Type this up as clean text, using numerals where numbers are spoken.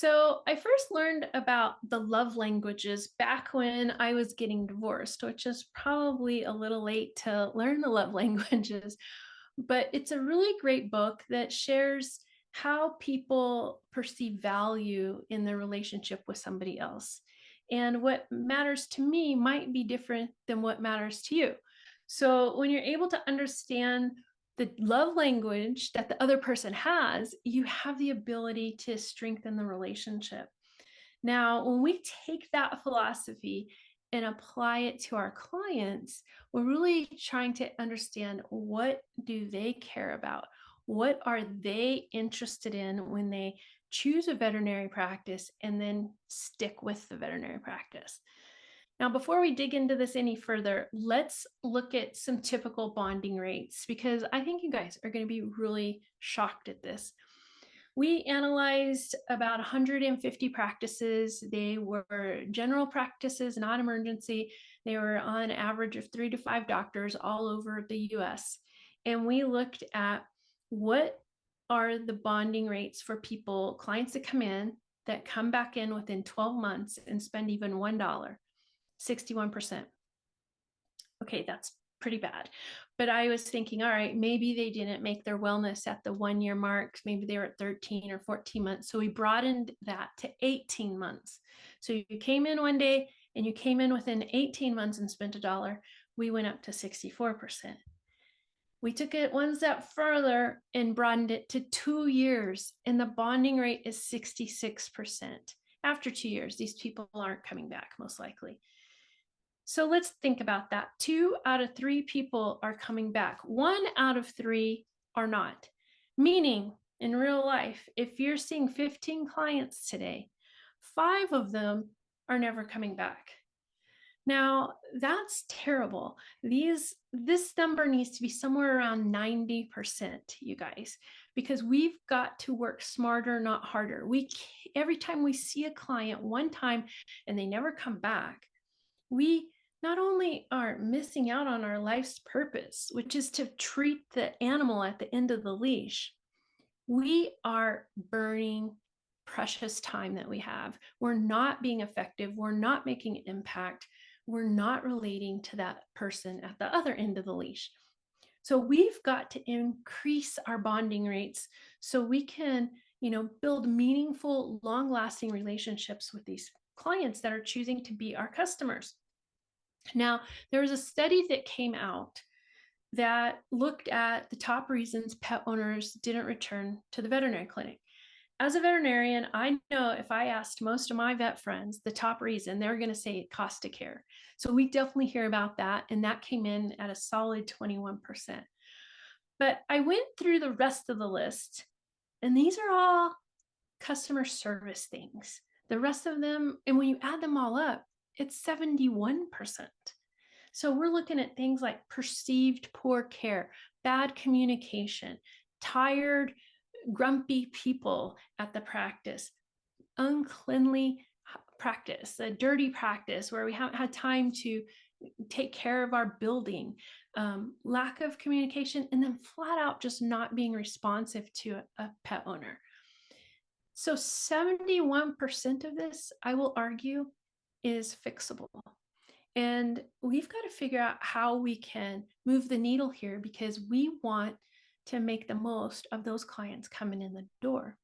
So I first learned about the love languages back when I was getting divorced, which is probably a little late to learn the love languages. But it's a really great book that shares how people perceive value in their relationship with somebody else. And what matters to me might be different than what matters to you. So when you're able to understand the love language that the other person has, you have the ability to strengthen the relationship. Now, when we take that philosophy and apply it to our clients, we're really trying to understand, what do they care about? What are they interested in when they choose a veterinary practice and then stick with the veterinary practice? Now, before we dig into this any further, let's look at some typical bonding rates, because I think you guys are going to be really shocked at this. We analyzed about 150 practices. They were general practices, not emergency. They were on average of 3 to 5 doctors all over the US. And we looked at what are the bonding rates for people, clients that come back in within 12 months and spend even $1. 61%. Okay, that's pretty bad. But I was thinking, all right, maybe they didn't make their wellness at the 1 year mark. Maybe they were at 13 or 14 months. So we broadened that to 18 months. So you came in one day and you came in within 18 months and spent $1. We went up to 64%. We took it one step further and broadened it to 2 years, and the bonding rate is 66%. After 2 years, these people aren't coming back, most likely. So let's think about that. 2 out of 3 people are coming back. 1 out of 3 are not. Meaning, in real life, if you're seeing 15 clients today, 5 of them are never coming back. Now, that's terrible. This number needs to be somewhere around 90%, you guys, because we've got to work smarter, not harder. Every time we see a client one time and they never come back, we not only are missing out on our life's purpose, which is to treat the animal at the end of the leash, we are burning precious time that we have. We're not being effective. We're not making an impact. We're not relating to that person at the other end of the leash. So we've got to increase our bonding rates so we can, build meaningful, long-lasting relationships with these clients that are choosing to be our customers. Now, there was a study that came out that looked at the top reasons pet owners didn't return to the veterinary clinic. As a veterinarian, I know if I asked most of my vet friends the top reason, they're going to say cost of care. So we definitely hear about that, and that came in at a solid 21%. But I went through the rest of the list, and these are all customer service things. The rest of them, and when you add them all up, it's 71%. So we're looking at things like perceived poor care, bad communication, tired, grumpy people at the practice, uncleanly practice, a dirty practice where we haven't had time to take care of our building, lack of communication, and then flat out just not being responsive to a pet owner. So 71% of this, I will argue, is fixable. And we've got to figure out how we can move the needle here, because we want to make the most of those clients coming in the door.